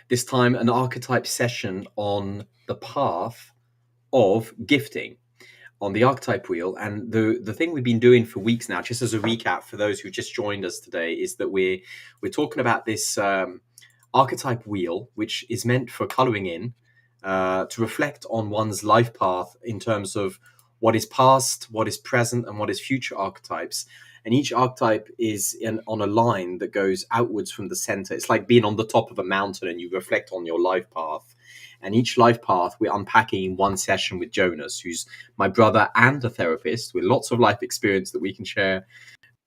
this time an archetype session on the path of gifting on the archetype wheel. And the thing we've been doing for weeks now, just as a recap for those who just joined us today, is that we're talking about this archetype wheel, which is meant for coloring in to reflect on one's life path in terms of what is past, what is present, and what is future archetypes. And each archetype is on a line that goes outwards from the center. It's like being on the top of a mountain and you reflect on your life path. And each life path we're unpacking in one session with Jonas, who's my brother and a therapist with lots of life experience that we can share.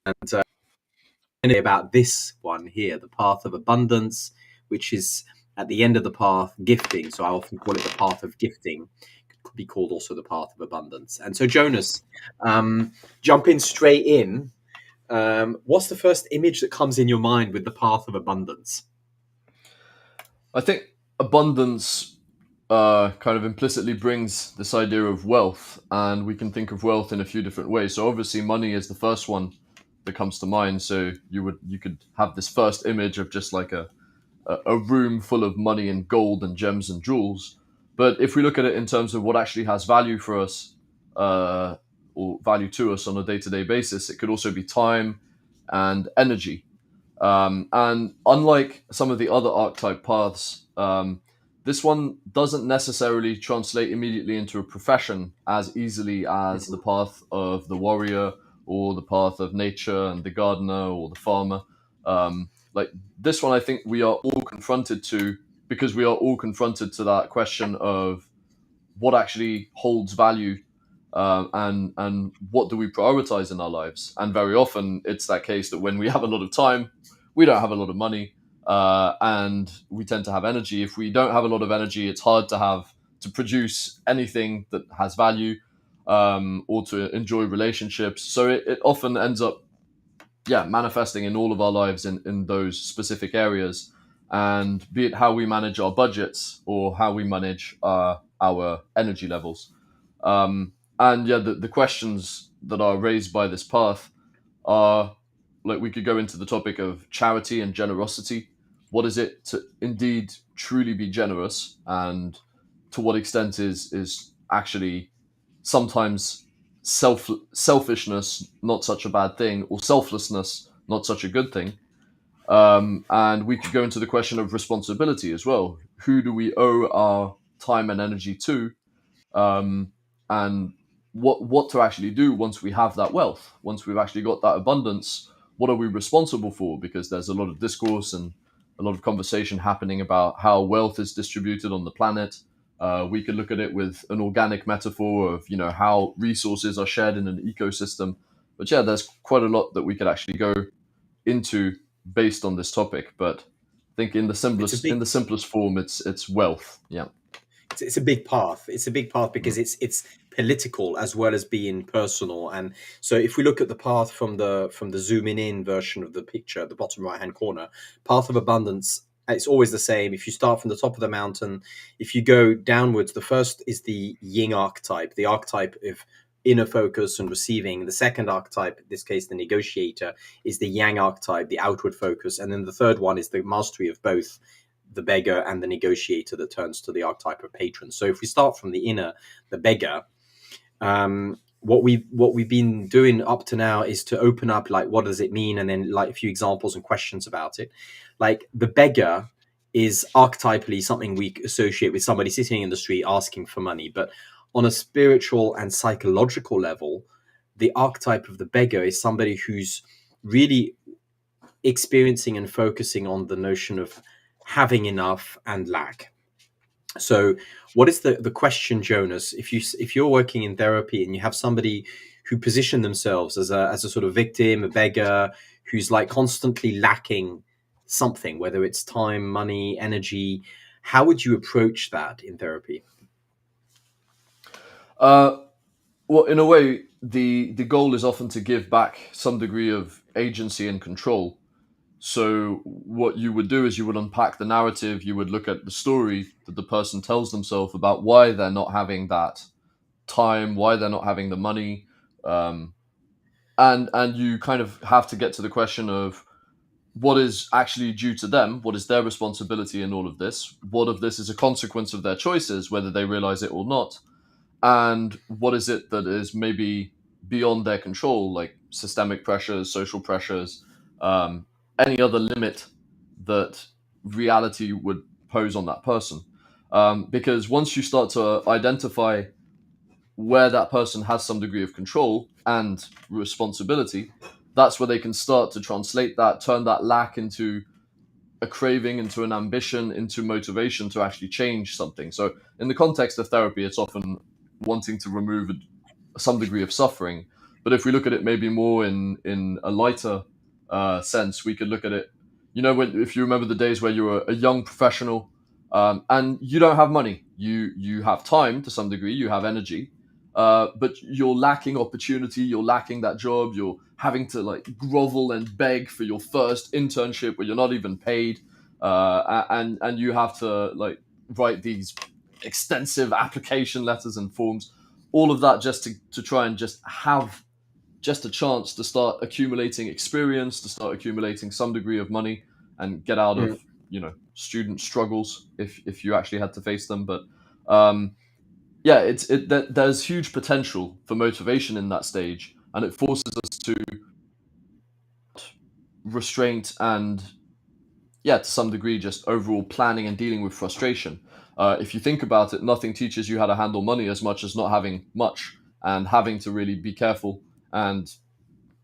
And about this one here, the path of abundance, which is at the end of the path, gifting. So I often call it the path of gifting. It could be called also the path of abundance. And so Jonas, jumping straight in, what's the first image that comes in your mind with the path of abundance? I think abundance kind of implicitly brings this idea of wealth, and we can think of wealth in a few different ways. So obviously money is the first one that comes to mind. So you could have this first image of just like a room full of money and gold and gems and jewels. But if we look at it in terms of what actually has value for us, or value to us on a day-to-day basis, it could also be time and energy. And unlike some of the other archetype paths, this one doesn't necessarily translate immediately into a profession as easily as the path of the warrior or the path of nature and the gardener or the farmer. Like this one, I think we are all confronted to, because we are all confronted to that question of what actually holds value, and what do we prioritize in our lives. And very often it's that case that when we have a lot of time, we don't have a lot of money, and we tend to have energy. If we don't have a lot of energy, it's hard to produce anything that has value, or to enjoy relationships. So it often ends up manifesting in all of our lives in those specific areas, and be it how we manage our budgets or how we manage our energy levels. And the questions that are raised by this path are, like, we could go into the topic of charity and generosity. What is it to indeed truly be generous, and to what extent is actually sometimes selfishness not such a bad thing, or selflessness not such a good thing. And we could go into the question of responsibility as well. Who do we owe our time and energy to, and what to actually do once we have that wealth, once we've actually got that abundance? What are we responsible for? Because there's a lot of discourse and a lot of conversation happening about how wealth is distributed on the planet. We could look at it with an organic metaphor of, how resources are shared in an ecosystem. But there's quite a lot that we could actually go into based on this topic. But I think in the simplest form, it's wealth. Yeah. It's a big path. It's a big path because it's political as well as being personal. And so if we look at the path from the zooming in version of the picture at the bottom right hand corner, path of abundance, it's always the same. If you start from the top of the mountain, if you go downwards, the first is the yin archetype, the archetype of inner focus and receiving. The second archetype, in this case the negotiator, is the yang archetype, the outward focus. And then the third one is the mastery of both, the beggar and the negotiator, that turns to the archetype of patron. So if we start from the inner, the beggar, what we've been doing up to now is to open up, like, what does it mean, and then like a few examples and questions about it. Like the beggar is archetypally something we associate with somebody sitting in the street asking for money, but on a spiritual and psychological level, the archetype of the beggar is somebody who's really experiencing and focusing on the notion of having enough and lack. So what is the question, Jonas, if you're working in therapy and you have somebody who position themselves as a sort of victim, a beggar, who's like constantly lacking something, whether it's time, money, energy, how would you approach that in therapy? Well, in a way, the goal is often to give back some degree of agency and control. So what you would do is you would unpack the narrative, you would look at the story that the person tells themselves about why they're not having that time, why they're not having the money, and you kind of have to get to the question of what is actually due to them, what is their responsibility in all of this, what of this is a consequence of their choices, whether they realize it or not, and what is it that is maybe beyond their control, like systemic pressures, social pressures, any other limit that reality would pose on that person. Because once you start to identify where that person has some degree of control and responsibility, that's where they can start to translate that, turn that lack into a craving, into an ambition, into motivation to actually change something. So, in the context of therapy, it's often wanting to remove some degree of suffering. But if we look at it maybe more in a lighter sense, we could look at it. If you remember the days where you were a young professional, and you don't have money, you have time to some degree, you have energy, but you're lacking opportunity, you're lacking that job, you're having to like grovel and beg for your first internship where you're not even paid, and you have to like write these extensive application letters and forms, all of that just to try and just have just a chance to start accumulating experience, to start accumulating some degree of money, and get out of student struggles if you actually had to face them. But yeah, there's huge potential for motivation in that stage, and it forces us to restraint and, yeah, to some degree, just overall planning and dealing with frustration. If you think about it, nothing teaches you how to handle money as much as not having much and having to really be careful and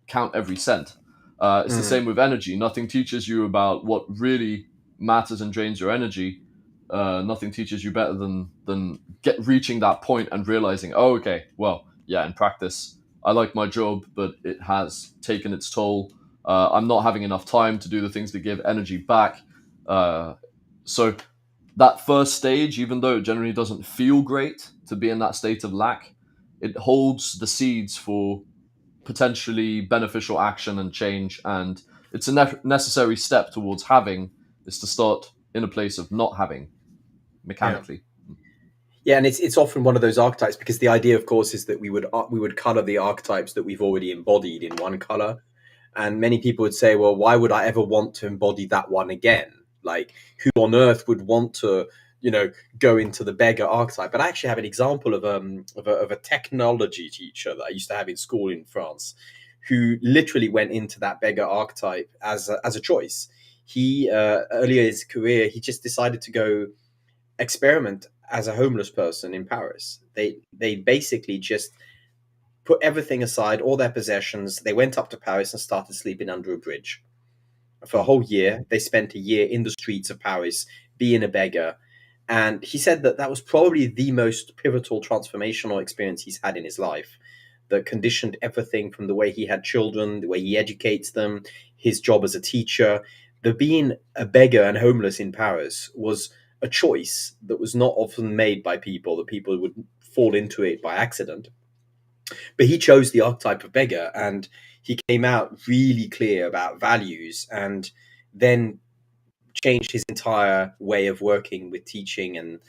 count every cent. It's the Mm. same with energy. Nothing teaches you about what really matters and drains your energy. Nothing teaches you better than reaching that point and realizing, oh, okay, well, yeah, in practice, I like my job, but it has taken its toll. I'm not having enough time to do the things that give energy back. So that first stage, even though it generally doesn't feel great to be in that state of lack, it holds the seeds for potentially beneficial action and change, and it's a necessary step towards having, is to start in a place of not having Yeah. mechanically. Yeah, and it's often one of those archetypes, because the idea, of course, is that we would color the archetypes that we've already embodied in one color, and many people would say, well, why would I ever want to embody that one again? Like, who on earth would want to, go into the beggar archetype? But I actually have an example of a technology teacher that I used to have in school in France, who literally went into that beggar archetype as a choice. He earlier in his career, he just decided to go experiment as a homeless person in Paris. They basically just put everything aside, all their possessions. They went up to Paris and started sleeping under a bridge. For a Mm. whole year, they spent a year in the streets of Paris being a beggar. And he said that that was probably the most pivotal transformational experience he's had in his life, that conditioned everything from the way he had children, the way he educates them, his job as a teacher. The being a beggar and homeless in Paris was a choice that was not often made by people, that people would fall into it by accident. But he chose the archetype of beggar, and he came out really clear about values, and then changed his entire way of working with teaching, and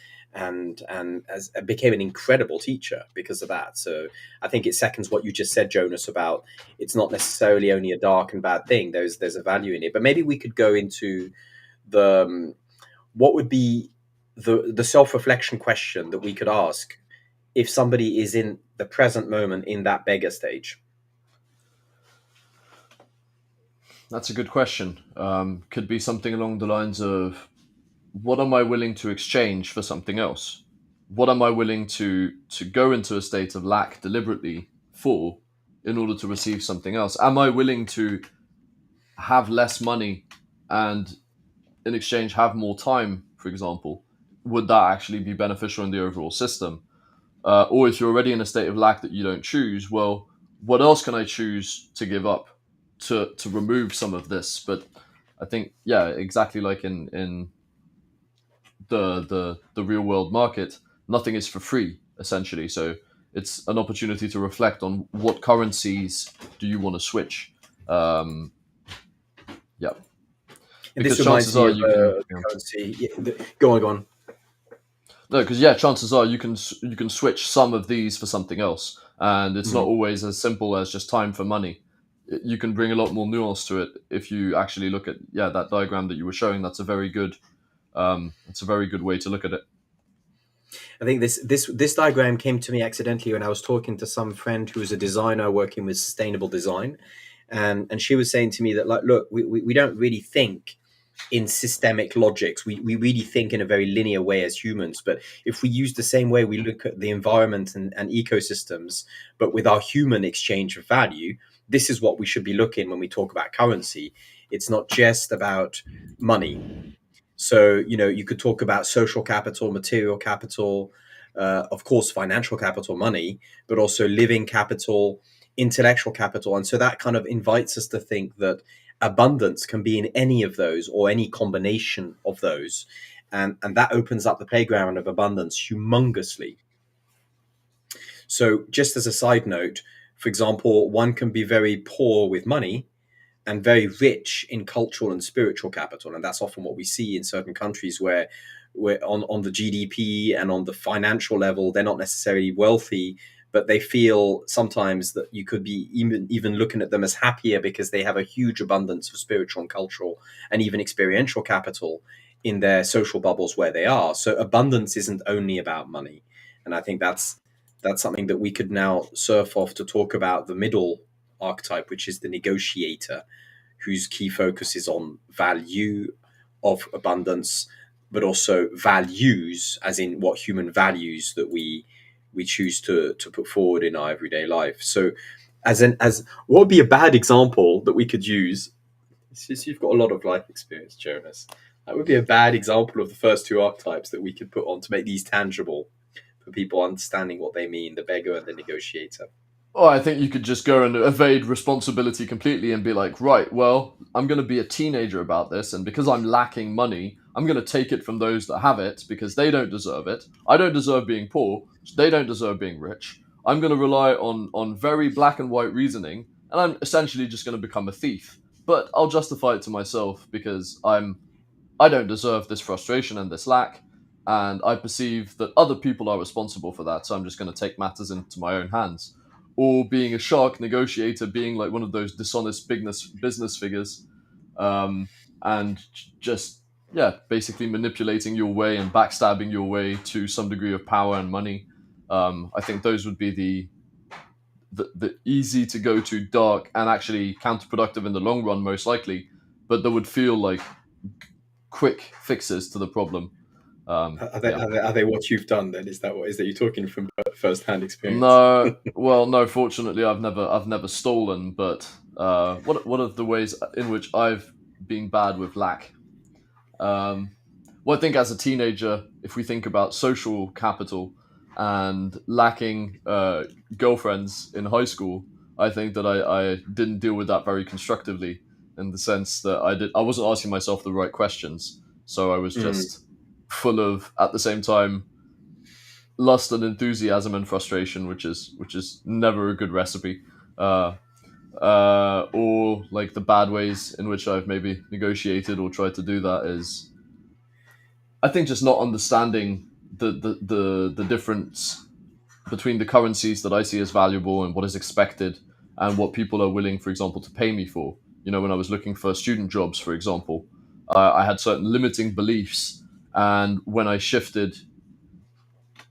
as became an incredible teacher because of that. So I think it seconds what you just said, Jonas, about it's not necessarily only a dark and bad thing. There's a value in it. But maybe we could go into the what would be the self-reflection question that we could ask if somebody is in the present moment in that beggar stage. That's a good question. Could be something along the lines of, what am I willing to exchange for something else? What am I willing to go into a state of lack deliberately for, in order to receive something else? Am I willing to have less money and in exchange have more time, for example? Would that actually be beneficial in the overall system? Or if you're already in a state of lack that you don't choose, well, what else can I choose to give up to remove some of this? But I think, yeah, exactly like in the real world market, nothing is for free essentially. So it's an opportunity to reflect on what currencies do you want to switch. Um, yeah, And this because reminds chances me are of you can. the currency. Yeah, go on, go on. No, because yeah, chances are you can switch some of these for something else, and it's not Mm. always as simple as just time for money. you can bring a lot more nuance to it if you actually look at that diagram that you were showing. That's a very good it's a very good way to look at it. I think this diagram came to me accidentally when I was talking to some friend who was a designer working with sustainable design, and she was saying to me that, like, look, we don't really think in systemic logics. We really think in a very linear way as humans. But if we use the same way we look at the environment and ecosystems, but with our human exchange of value, this is what we should be looking when we talk about currency. It's not just about money. So, you could talk about social capital, material capital, of course, financial capital, money, but also living capital, intellectual capital. And so that kind of invites us to think that abundance can be in any of those or any combination of those. And that opens up the playground of abundance humongously. So, just as a side note, for example, one can be very poor with money and very rich in cultural and spiritual capital. And that's often what we see in certain countries where on the GDP and on the financial level, they're not necessarily wealthy, but they feel sometimes that you could be even looking at them as happier because they have a huge abundance of spiritual and cultural and even experiential capital in their social bubbles where they are. So abundance isn't only about money. And I think that's something that we could now surf off to talk about the middle archetype, which is the negotiator, whose key focus is on value of abundance, but also values, as in what human values that we choose to put forward in our everyday life. So, as what would be a bad example that we could use? Since you've got a lot of life experience, Jonas, that would be a bad example of the first two archetypes that we could put on to make these tangible for people understanding what they mean: the beggar and the negotiator. Oh, I think you could just go and evade responsibility completely and be like, right, well, I'm going to be a teenager about this, and because I'm lacking money, I'm going to take it from those that have it because they don't deserve it. I don't deserve being poor, so they don't deserve being rich. I'm going to rely on very black and white reasoning, and I'm essentially just going to become a thief. But I'll justify it to myself because I don't deserve this frustration and this lack, and I perceive that other people are responsible for that, so I'm just going to take matters into my own hands. Or being a shark negotiator, being like one of those dishonest business figures, and just basically manipulating your way and backstabbing your way to some degree of power and money. I think those would be the easy to go to dark and actually counterproductive in the long run, most likely, but that would feel like quick fixes to the problem. Are they, Yeah. are they, are they what you've done then? Is that what is that you're talking from first-hand experience? No, well, no. Fortunately, I've never stolen. But what are the ways in which I've been bad with lack? Um, well, I think as a teenager, if we think about social capital and lacking girlfriends in high school, I think that I didn't deal with that very constructively in the sense that I wasn't asking myself the right questions, so I was Mm. just full of at the same time lust and enthusiasm and frustration, which is never a good recipe. Uh, or like the bad ways in which I've maybe negotiated or tried to do that is, I think, just not understanding the difference between the currencies that I see as valuable and what is expected and what people are willing, for example, to pay me for. When I was looking for student jobs, for example, I had certain limiting beliefs, and when I shifted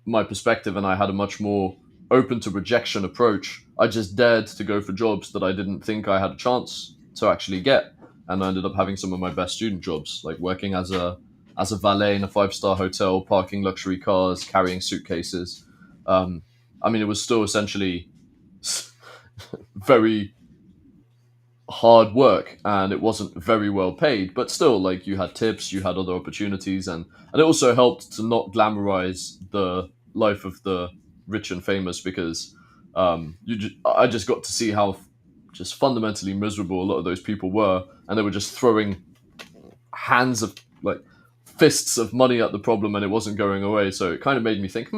my perspective and I had a much more open to rejection approach, I just dared to go for jobs that I didn't think I had a chance to actually get. And I ended up having some of my best student jobs, like working as a valet in a 5-star hotel, parking luxury cars, carrying suitcases. Um, I mean, it was still essentially very hard work and it wasn't very well paid, but still, like, you had tips, you had other opportunities, and it also helped to not glamorize the life of the rich and famous because I just got to see how just fundamentally miserable a lot of those people were, and they were just throwing hands of like fists of money at the problem and it wasn't going away. So it kind of made me think,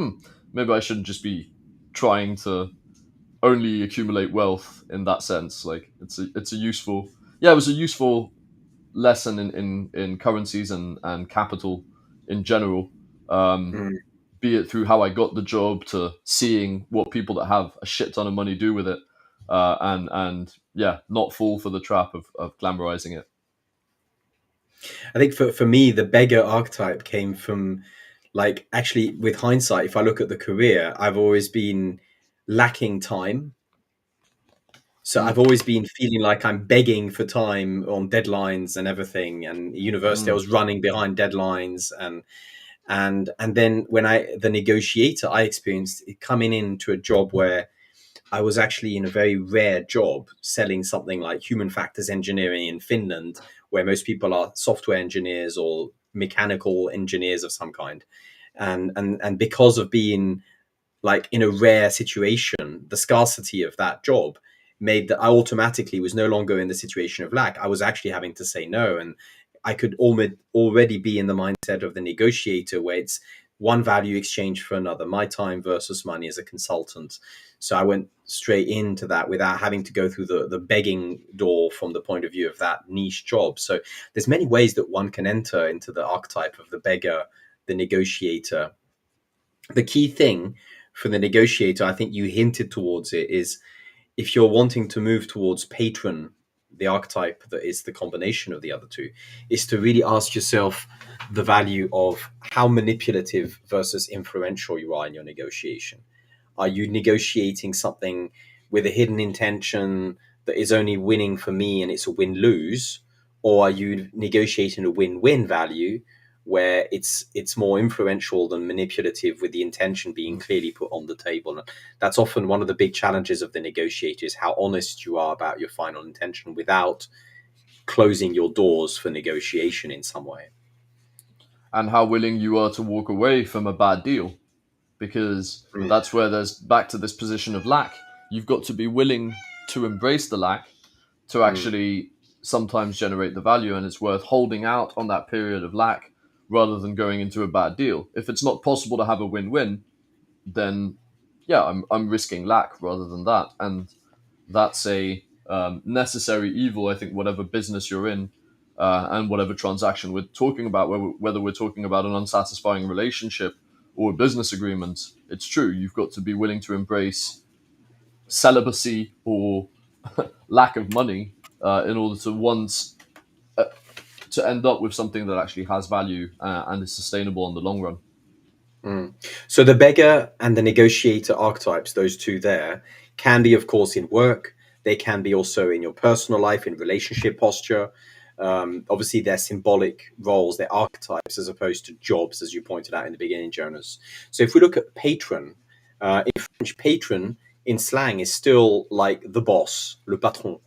maybe I shouldn't just be trying to only accumulate wealth in that sense. Like, it's a useful, it was a useful lesson in currencies and capital in general. Um, Mm. be it through how I got the job to seeing what people that have a shit ton of money do with it. and yeah, not fall for the trap of glamorizing it. I think for me, the beggar archetype came from, like, actually, with hindsight, if I look at the career, I've always been lacking time. So Mm, I've always been feeling like I'm begging for time on deadlines and everything. And at university, I mm, was running behind deadlines, and then when the negotiator I experienced it coming into a job where I was actually in a very rare job selling something like human factors engineering in Finland, where most people are software engineers or mechanical engineers of some kind. And because of being like in a rare situation, the scarcity of that job made that I automatically was no longer in the situation of lack. I was actually having to say no. And I could already be in the mindset of the negotiator where it's one value exchange for another, my time versus money as a consultant. So I went straight into that without having to go through the begging door from the point of view of that niche job. So there's many ways that one can enter into the archetype of the beggar, the negotiator. The key thing for the negotiator, I think you hinted towards it, is if you're wanting to move towards patron, the archetype that is the combination of the other two, is to really ask yourself the value of how manipulative versus influential you are in your negotiation. Are you negotiating something with a hidden intention that is only winning for me and it's a win lose? Or are you negotiating a win win value where it's more influential than manipulative with the intention being mm. clearly put on the table? And that's often one of the big challenges of the negotiator is how honest you are about your final intention without closing your doors for negotiation in some way. And how willing you are to walk away from a bad deal, because Mm, that's where there's back to this position of lack. You've got to be willing to embrace the lack to mm, actually sometimes generate the value, and it's worth holding out on that period of lack rather than going into a bad deal. If it's not possible to have a win-win, then yeah, I'm risking lack rather than that, and that's a necessary evil. I think whatever business you're in, and whatever transaction we're talking about, whether we're talking about an unsatisfying relationship or a business agreement, it's true. You've got to be willing to embrace celibacy or lack of money in order to once to end up with something that actually has value and is sustainable in the long run. mm. So the beggar and the negotiator archetypes, those two there, can be, of course, in work. They can be also in your personal life, in relationship posture. Obviously, they're symbolic roles, they're archetypes as opposed to jobs, as you pointed out in the beginning, Jonas. So if we look at patron, in French, patron in slang is still like the boss, le patron.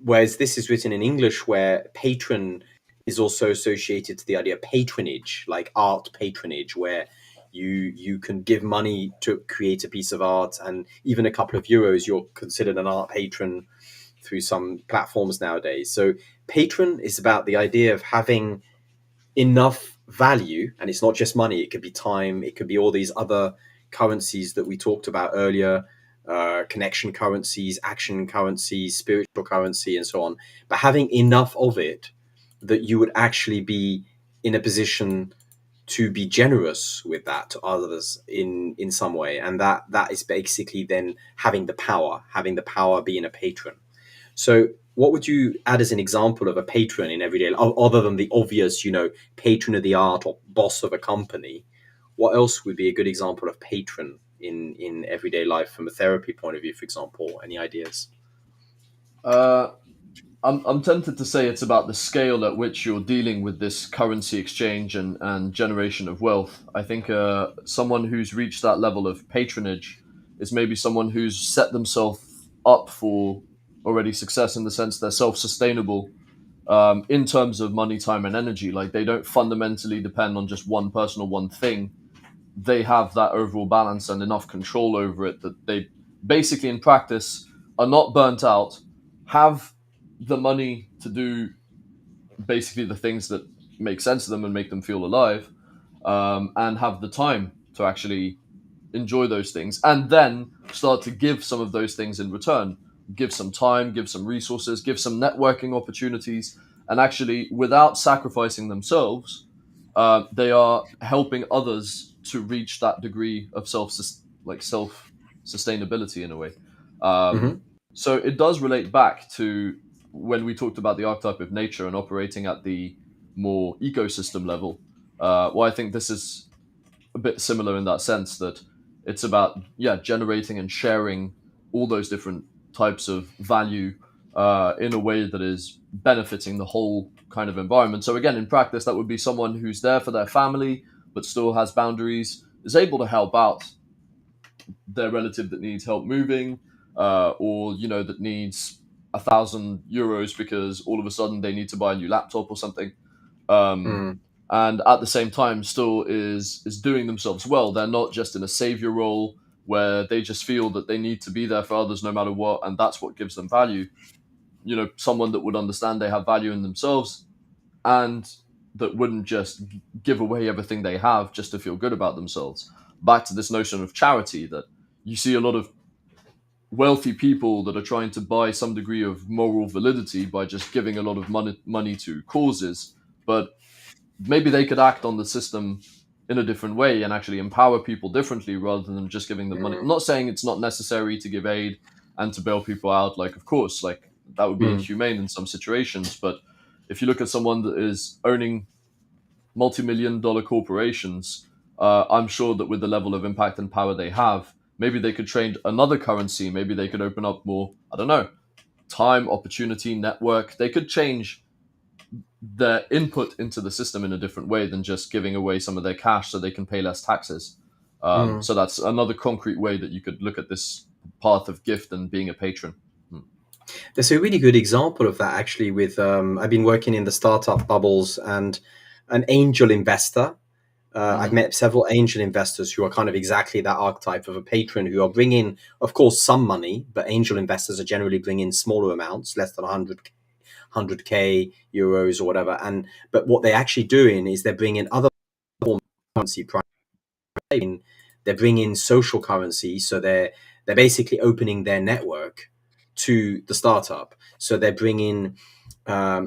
Whereas this is written in English, where patron is also associated to the idea of patronage, like art patronage, where you can give money to create a piece of art, and even a couple of euros, you're considered an art patron through some platforms nowadays. So patron is about the idea of having enough value, and it's not just money. It could be time. It could be all these other currencies that we talked about earlier, connection currencies, action currencies, spiritual currency, and so on. But having enough of it that you would actually be in a position to be generous with that to others in some way, and that is basically then having the power being a patron. So, what would you add as an example of a patron in everyday life, other than the obvious, patron of the art or boss of a company? What else would be a good example of patron in everyday life from a therapy point of view, for example? Any ideas? Uh, I'm tempted to say it's about the scale at which you're dealing with this currency exchange and generation of wealth. I think someone who's reached that level of patronage is maybe someone who's set themselves up for already success in the sense they're self-sustainable in terms of money, time, and energy. Like they don't fundamentally depend on just one person or one thing. They have that overall balance and enough control over it that they basically, in practice, are not burnt out, have the money to do basically the things that make sense to them and make them feel alive, and have the time to actually enjoy those things, and then start to give some of those things in return. Give some time, give some resources, give some networking opportunities, and actually, without sacrificing themselves, they are helping others to reach that degree of self sustainability in a way. Hmm. So it does relate back to when we talked about the archetype of nature and operating at the more ecosystem level. Well, I think this is a bit similar in that sense, that it's about, yeah, generating and sharing all those different types of value in a way that is benefiting the whole kind of environment. So again, in practice, that would be someone who's there for their family but still has boundaries, is able to help out their relative that needs help moving, or that needs €1,000 because all of a sudden they need to buy a new laptop or something. um, Mm. and at the same time still is doing themselves well. They're not just in a savior role where they just feel that they need to be there for others no matter what, and that's what gives them value. Someone that would understand they have value in themselves, and that wouldn't just give away everything they have just to feel good about themselves. Back to this notion of charity, that you see a lot of wealthy people that are trying to buy some degree of moral validity by just giving a lot of money to causes, but maybe they could act on the system in a different way and actually empower people differently rather than just giving them money. I'm Mm. not saying it's not necessary to give aid and to bail people out. Like, of course, like that would be Mm. inhumane in some situations. But if you look at someone that is owning multi-million-dollar corporations, I'm sure that with the level of impact and power they have, maybe they could trade another currency. Maybe they could open up more, I don't know, time, opportunity, network. They could change their input into the system in a different way than just giving away some of their cash so they can pay less taxes. Mm. So that's another concrete way that you could look at this path of gift and being a patron. There's a really good example of that actually. With I've been working in the startup bubbles, and an angel investor. I've Mm-hmm. met several angel investors who are kind of exactly that archetype of a patron, who are bringing, of course, some money, but angel investors are generally bringing smaller amounts, less than 100k euros or whatever. But what they're actually doing is they're bringing other forms of currency. They're bringing social currency, so they're basically opening their network to the startup. So they're bringing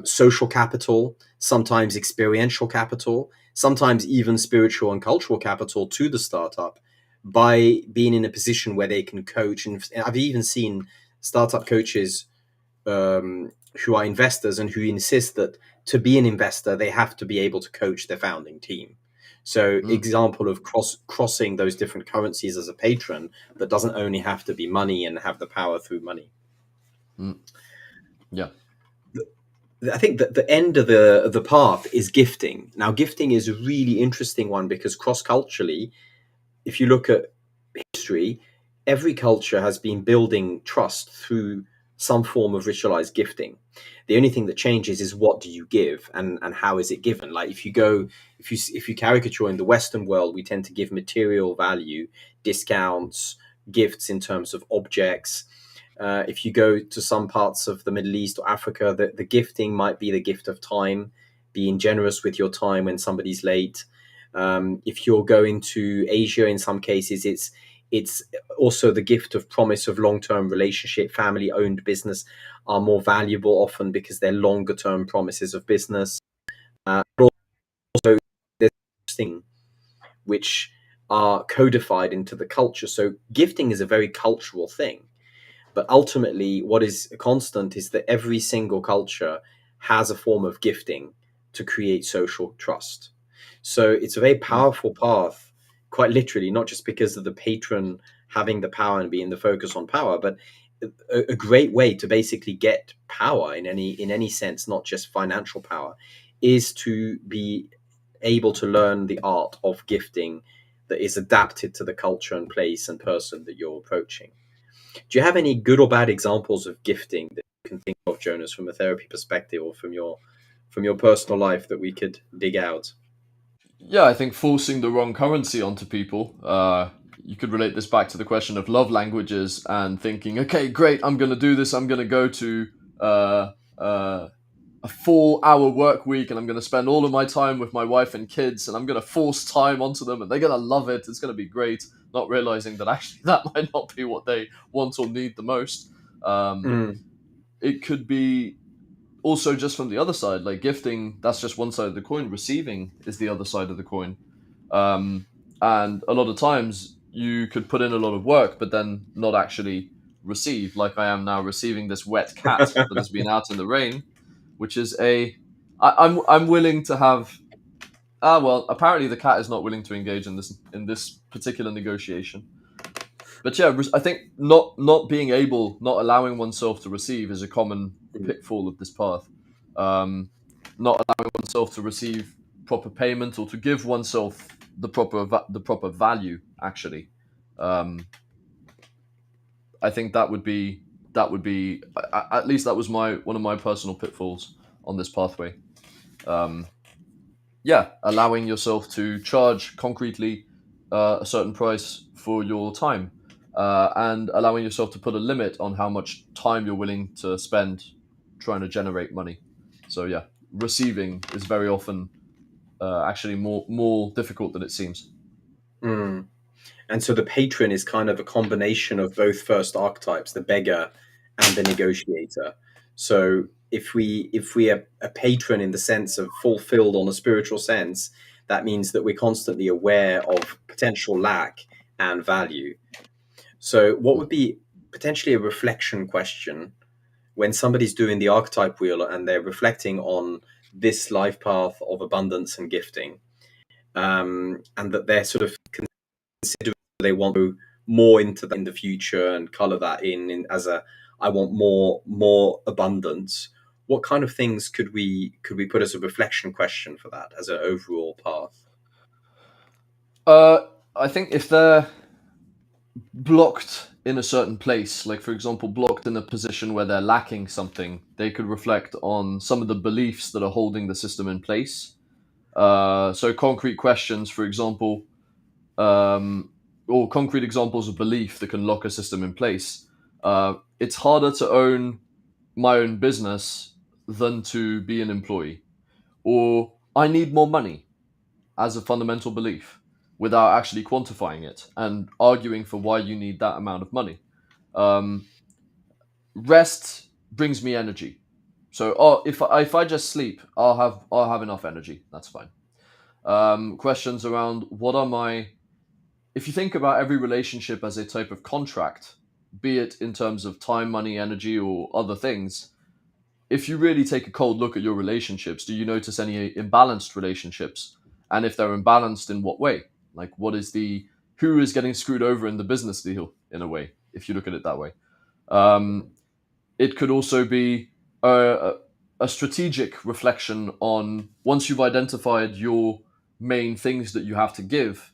social capital, sometimes experiential capital, sometimes even spiritual and cultural capital to the startup, by being in a position where they can coach. And I've even seen startup coaches who are investors and who insist that to be an investor, they have to be able to coach their founding team. So, Mm, example of crossing those different currencies as a patron, but doesn't only have to be money and have the power through money. mm, yeah. I think that the end of the path is gifting. Now, gifting is a really interesting one because cross culturally, if you look at history, every culture has been building trust through some form of ritualized gifting. The only thing that changes is what do you give, and how is it given. Like if you caricature in the Western world, we tend to give material value, discounts, gifts in terms of objects. If you go to some parts of the Middle East or Africa, the gifting might be the gift of time, being generous with your time when somebody's late. If you're going to Asia, in some cases, it's also the gift of promise of long-term relationship. Family-owned business are more valuable often because they're longer-term promises of business. But also, there's thing which are codified into the culture. So gifting is a very cultural thing. But ultimately, what is a constant is that every single culture has a form of gifting to create social trust. So it's a very Mm, powerful path, quite literally, not just because of the patron having the power and being the focus on power, but a great way to basically get power in any sense, not just financial power, is to be able to learn the art of gifting that is adapted to the culture and place and person that you're approaching. Do you have any good or bad examples of gifting that you can think of, Jonas, from a therapy perspective or from your personal life that we could dig out? yeah, I think forcing the wrong currency onto people. You could relate this back to the question of love languages and thinking, okay, great, I'm going to do this. I'm going to go to uh, uh, a 4 hour work week and I'm going to spend all of my time with my wife and kids and I'm going to force time onto them and they're going to love it. It's going to be great. Not realizing that actually that might not be what they want or need the most. Um, Mm. it could be also just from the other side, like gifting, that's just one side of the coin. Receiving is the other side of the coin. Um, and a lot of times you could put in a lot of work, but then not actually receive, like I am now receiving this wet cat that has been out in the rain, which is I'm willing to have. Well, apparently the cat is not willing to engage in this particular negotiation. But yeah, I think not being able, not allowing oneself to receive is a common pitfall of this path. Um, Not allowing oneself to receive proper payment or to give oneself the proper value. Actually, um, I think that would be at least that was one of my personal pitfalls on this pathway. Um, yeah, allowing yourself to charge concretely a certain price for your time, and allowing yourself to put a limit on how much time you're willing to spend trying to generate money. So yeah, receiving is very often actually more difficult than it seems. Mm. And so the patron is kind of a combination of both first archetypes, the beggar and the negotiator. So if we are a patron in the sense of fulfilled on a spiritual sense, that means that we're constantly aware of potential lack and value. So what would be potentially a reflection question when somebody's doing the archetype wheel and they're reflecting on this life path of abundance and gifting, and that they're sort of considering they want to go more into that in the future and color that in as a I want more abundance. What kind of things could we put as a reflection question for that as an overall path? I think if they're blocked in a certain place, like for example, blocked in a position where they're lacking something, they could reflect on some of the beliefs that are holding the system in place. So concrete questions, for example, um, or concrete examples of belief that can lock a system in place. It's harder to own my own business than to be an employee, or I need more money as a fundamental belief without actually quantifying it and arguing for why you need that amount of money. Um, Rest brings me energy. So, if I just sleep, I'll have enough energy. That's fine. Questions around what are my if you think about every relationship as a type of contract, be it in terms of time, money, energy, or other things, if you really take a cold look at your relationships, do you notice any imbalanced relationships? And if they're imbalanced, in what way? Like, who is getting screwed over in the business deal, in a way, if you look at it that way? Um, it could also be a strategic reflection on once you've identified your main things that you have to give,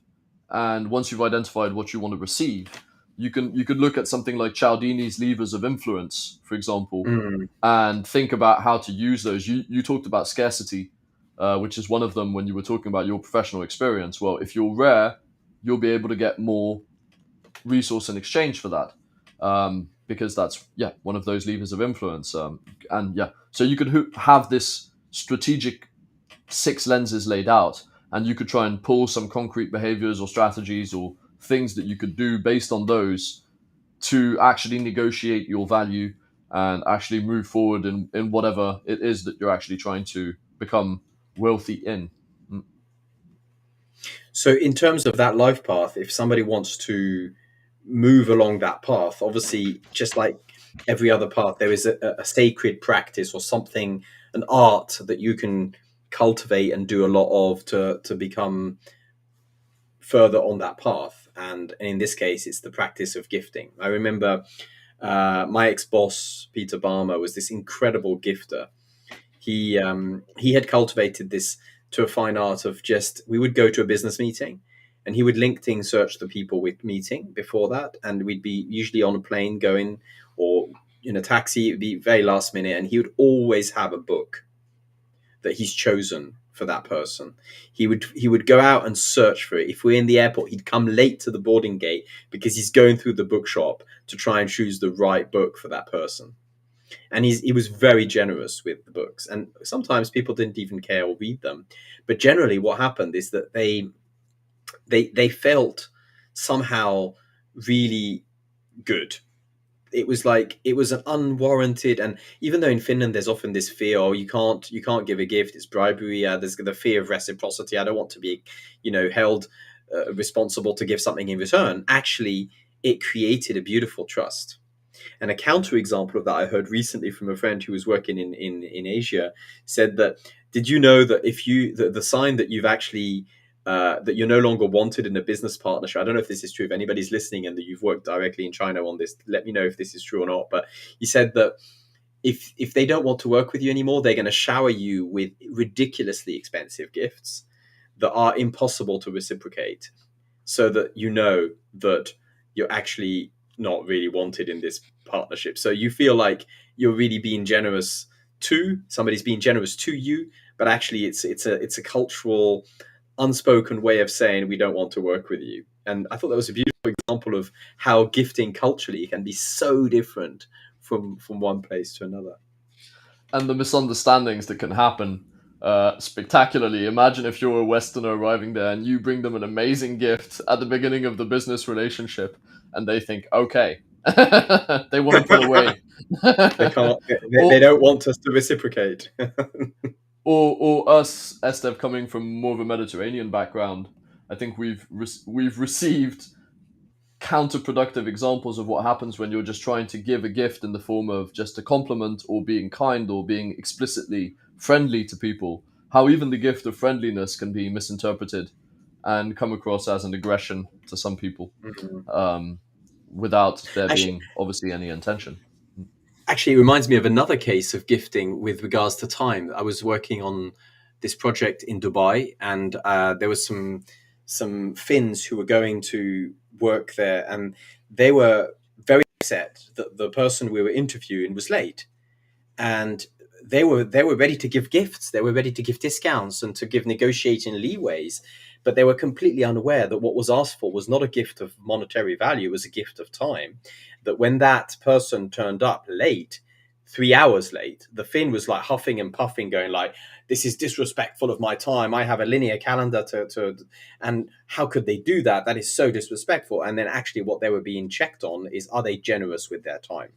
and once you've identified what you want to receive, you could look at something like Cialdini's levers of influence, for example, Mm. and think about how to use those. You talked about scarcity, which is one of them when you were talking about your professional experience. Well, if you're rare, you'll be able to get more resource in exchange for that, because that's one of those levers of influence. And yeah, so you could have this strategic six lenses laid out, and you could try and pull some concrete behaviors or strategies or things that you could do based on those to actually negotiate your value and actually move forward in whatever it is that you're actually trying to become wealthy in. Mm. So, in terms of that life path, if somebody wants to move along that path, obviously, just like every other path, there is a sacred practice or something, an art that you can cultivate and do a lot of to become further on that path. And in this case, it's the practice of gifting. I remember my ex boss, Peter Balmer, was this incredible gifter. He had cultivated this to a fine art of just we would go to a business meeting and he would LinkedIn search the people we'd meeting before that, and we'd be usually on a plane going or in a taxi. It'd be very last minute, and he would always have a book that he's chosen for that person. He would go out and search for it. If we're in the airport, he'd come late to the boarding gate because he's going through the bookshop to try and choose the right book for that person. And he was very generous with the books, and sometimes people didn't even care or read them. But generally what happened is that they felt somehow really good. It was like it was an unwarranted, and even though in Finland there's often this fear, oh, you can't give a gift, it's bribery. There's the fear of reciprocity. I don't want to be held responsible to give something in return. Actually, it created a beautiful trust. And a counterexample of that I heard recently from a friend who was working in Asia said that, did you know that if you the sign that you've actually that you're no longer wanted in a business partnership. I don't know if this is true. If anybody's listening and that you've worked directly in China on this, let me know if this is true or not. But he said that if they don't want to work with you anymore, they're going to shower you with ridiculously expensive gifts that are impossible to reciprocate, so that you know that you're actually not really wanted in this partnership. So you feel like you're really being generous to somebody's being generous to you, but actually it's a cultural unspoken way of saying we don't want to work with you. And I thought that was a beautiful example of how gifting culturally can be so different from one place to another. And the misunderstandings that can happen spectacularly. Imagine if you're a Westerner arriving there and you bring them an amazing gift at the beginning of the business relationship, and they think, okay, they want to pull away. They can't. They or, don't want us to reciprocate. or us, Estève, coming from more of a Mediterranean background, I think we've received counterproductive examples of what happens when you're just trying to give a gift in the form of just a compliment or being kind or being explicitly friendly to people. How even the gift of friendliness can be misinterpreted and come across as an aggression to some people, Mhm. um, without there Actually, being obviously any intention. Actually, it reminds me of another case of gifting with regards to time. I was working on this project in Dubai, and there was some Finns who were going to work there, and they were very upset that the person we were interviewing was late, and they were ready to give gifts, they were ready to give discounts and to give negotiating leeways, but they were completely unaware that what was asked for was not a gift of monetary value, it was a gift of time. That when that person turned up late, 3 hours late, the Finn was like huffing and puffing, going like, this is disrespectful of my time, I have a linear calendar to and how could they do that, that is so disrespectful. And then actually what they were being checked on is, are they generous with their time?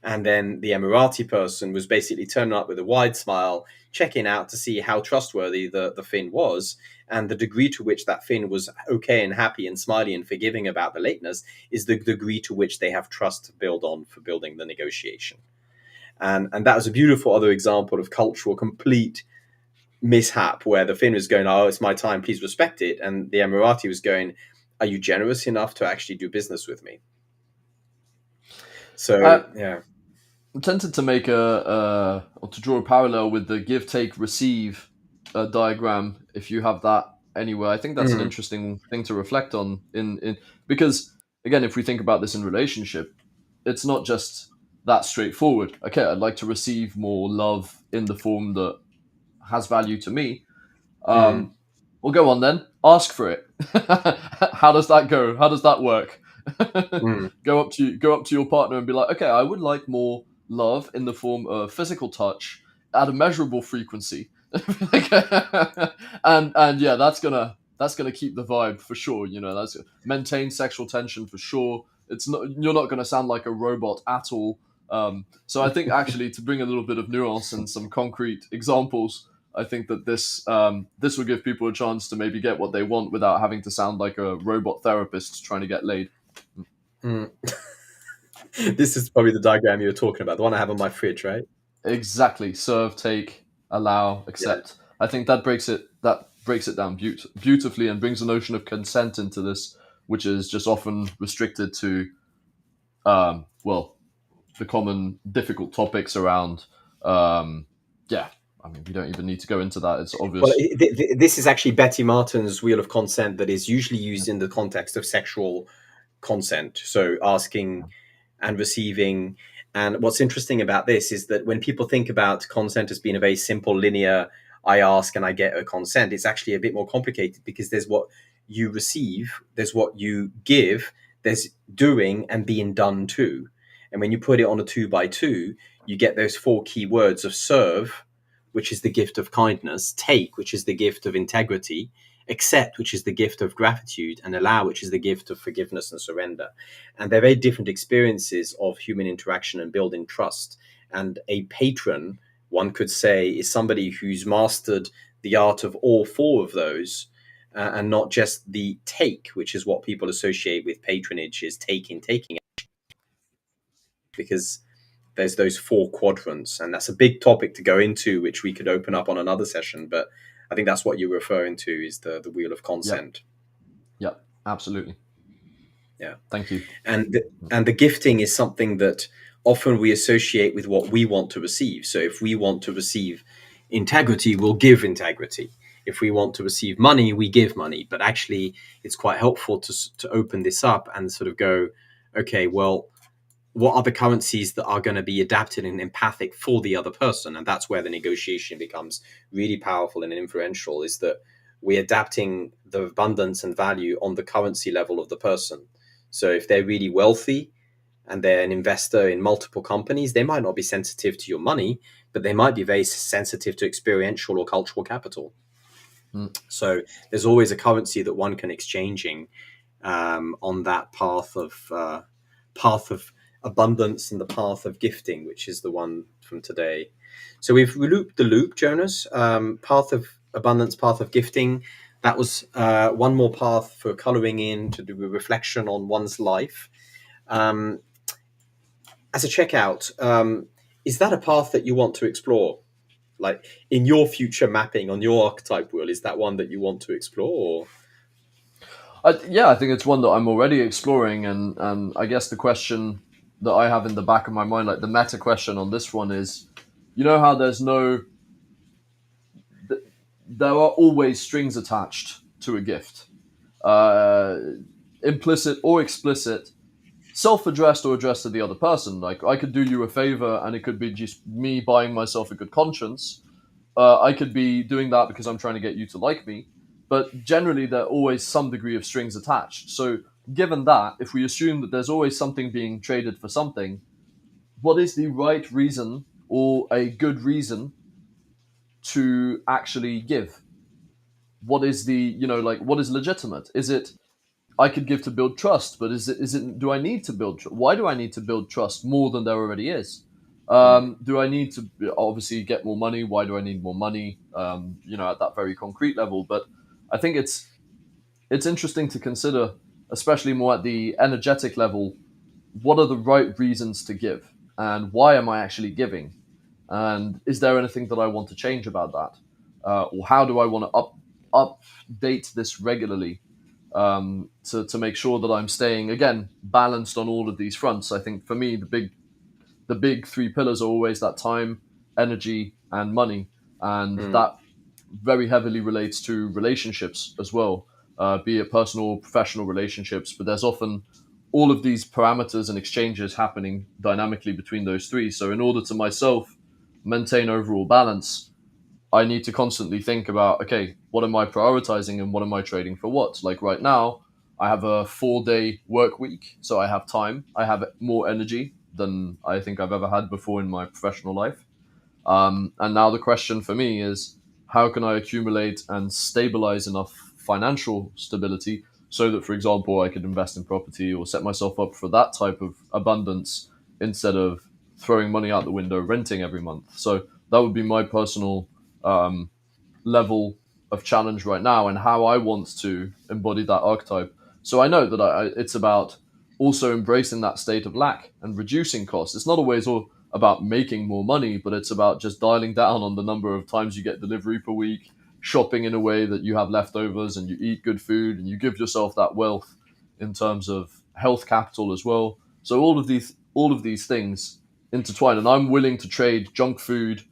And then the Emirati person was basically turning up with a wide smile, checking out to see how trustworthy the Finn was. And the degree to which that Finn was okay and happy and smiley and forgiving about the lateness is the degree to which they have trust to build on for building the negotiation. And that was a beautiful other example of cultural complete mishap, where the Finn was going, oh, it's my time, please respect it. And the Emirati was going, are you generous enough to actually do business with me? So, I, yeah. I'm tempted to make or to draw a parallel with the give, take, receive diagram. If you have that anywhere, I think that's an Mm, interesting thing to reflect on. In because again, if we think about this in relationship, it's not just that straightforward. Okay, I'd like to receive more love in the form that has value to me. mm, Um, well, go on then. Ask for it. How does that go? How does that work? mm. Go up to your partner and be like, okay, I would like more love in the form of physical touch at a measurable frequency. And yeah, that's gonna keep the vibe for sure. You know, that's maintain sexual tension for sure. It's not You're not gonna sound like a robot at all. So I think actually to bring a little bit of nuance and some concrete examples, I think that this will give people a chance to maybe get what they want without having to sound like a robot therapist trying to get laid. Mm. This is probably the diagram you were talking about, the one I have on my fridge, right? Exactly. Serve, take, allow, Yeah. accept. I think that breaks it down beautifully and brings the notion of consent into this, which is just often restricted to well, the common difficult topics around yeah. I mean, we don't even need to go into that. It's Well, obvious. this is actually Betty Martin's wheel of consent that is usually used in the context of sexual consent. So asking and receiving. And what's interesting about this is that when people think about consent as being a very simple, linear, I ask and I get a consent, it's actually a bit more complicated, because there's what you receive, there's what you give, there's doing and being done to. And when you put it on a 2 by 2, you get those 4 key words of serve, which is the gift of kindness, take, which is the gift of integrity, accept, which is the gift of gratitude, and allow, which is the gift of forgiveness and surrender. And they're very different experiences of human interaction and building trust. And a patron, one could say, is somebody who's mastered the art of all 4 of those, and not just the take, which is what people associate with patronage, is taking. because there's those 4 quadrants, and that's a big topic to go into, which we could open up on another session. But I think that's what you're referring to, is the wheel of consent. Yeah, absolutely. Yeah. Thank you. And the gifting is something that often we associate with what we want to receive. So if we want to receive integrity, we'll give integrity. If we want to receive money, we give money. But actually, it's quite helpful to open this up and sort of go, okay, well, what are the currencies that are going to be adapted and empathic for the other person? And that's where the negotiation becomes really powerful and influential, is that we're adapting the abundance and value on the currency level of the person. So if they're really wealthy and they're an investor in multiple companies, they might not be sensitive to your money, but they might be very sensitive to experiential or cultural capital. So there's always a currency that one can exchanging on that path of abundance and the path of gifting, which is the one from today. So we've looped the loop, Jonas. Path of abundance, path of gifting. That was one more path for coloring in to do a reflection on one's life. As a checkout, is that a path that you want to explore? Like in your future mapping on your archetype wheel, is that one that you want to explore? Yeah, I think it's one that I'm already exploring, and I guess the question that I have in the back of my mind, like the meta question on this one, is, you know how there are always strings attached to a gift, implicit or explicit, self-addressed or addressed to the other person. Like, I could do you a favor, and it could be just me buying myself a good conscience. I could be doing that because I'm trying to get you to like me. But generally, there are always some degree of strings attached. So, given that, if we assume that there's always something being traded for something, what is the right reason or a good reason to actually give? What is what is legitimate? Is it, I could give to build trust, but do I need to why do I need to build trust more than there already is? Do I need to obviously get more money? Why do I need more money? At that very concrete level. But I think it's interesting to consider, especially more at the energetic level, what are the right reasons to give, and why am I actually giving? And is there anything that I want to change about that? Or how do I want to update this regularly, to make sure that I'm staying, again, balanced on all of these fronts? I think for me, the big 3 pillars are always that time, energy, and money, and that very heavily relates to relationships as well, be it personal or professional relationships. But there's often all of these parameters and exchanges happening dynamically between those 3. So in order to myself maintain overall balance, I need to constantly think about, okay, what am I prioritizing and what am I trading for what? Like right now, I have a 4-day work week, so I have time. I have more energy than I think I've ever had before in my professional life. And now the question for me is, how can I accumulate and stabilize enough financial stability so that, for example, I could invest in property or set myself up for that type of abundance instead of throwing money out the window, renting every month? So that would be my personal level of challenge right now, and how I want to embody that archetype. So I know that it's about also embracing that state of lack and reducing costs. It's not always all about making more money, but it's about just dialing down on the number of times you get delivery per week, shopping in a way that you have leftovers and you eat good food and you give yourself that wealth in terms of health capital as well. So all of these things intertwine, and I'm willing to trade junk food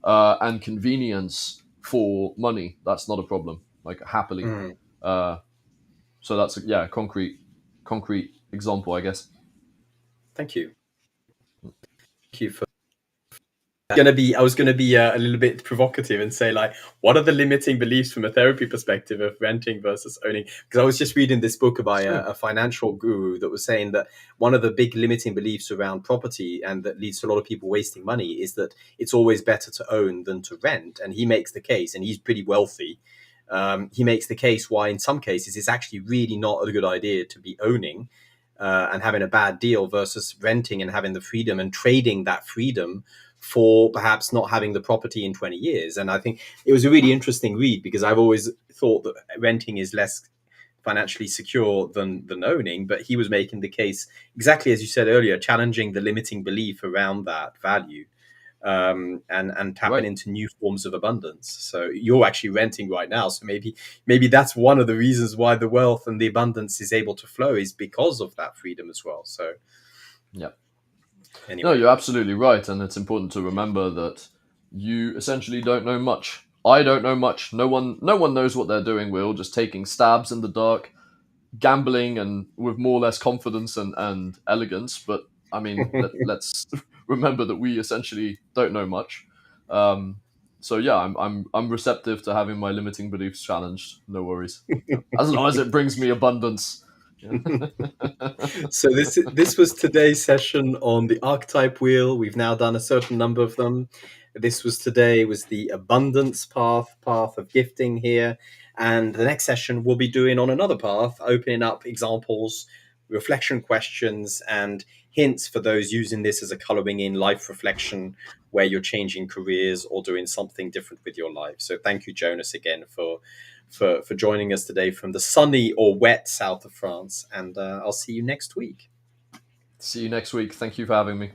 and convenience for money. That's not a problem, like happily. So that's a concrete example, I guess. Thank you. Thank you for I was gonna be a little bit provocative and say, like, what are the limiting beliefs from a therapy perspective of renting versus owning? Because I was just reading this book by a financial guru that was saying that one of the big limiting beliefs around property, and that leads to a lot of people wasting money, is that it's always better to own than to rent. And he makes the case, and he's pretty wealthy. He makes the case why in some cases it's actually really not a good idea to be owning and having a bad deal versus renting and having the freedom and trading that freedom for perhaps not having the property in 20 years. And I think it was a really interesting read, because I've always thought that renting is less financially secure than owning, but he was making the case exactly as you said earlier, challenging the limiting belief around that value, and tapping Right. into new forms of abundance. So you're actually renting right now, so maybe that's one of the reasons why the wealth and the abundance is able to flow, is because of that freedom as well. So Yeah. No, anyway. you're absolutely right, and it's important to remember that you essentially don't know much. I don't know much. No one knows what they're doing. We're all just taking stabs in the dark, gambling, and with more or less confidence and elegance. But I mean, let's remember that we essentially don't know much. Um, so yeah, I'm receptive to having my limiting beliefs challenged. No worries. Yeah. As long as it brings me abundance. Yeah. So this was today's session on the archetype wheel. We've now done a certain number of them. This was today was the abundance path of gifting here, and the next session we'll be doing on another path, opening up examples, reflection questions, and hints for those using this as a coloring in life reflection, where you're changing careers or doing something different with your life. So thank you, Jonas, again for joining us today from the sunny or wet south of France. And I'll see you next week. See you next week. Thank you for having me.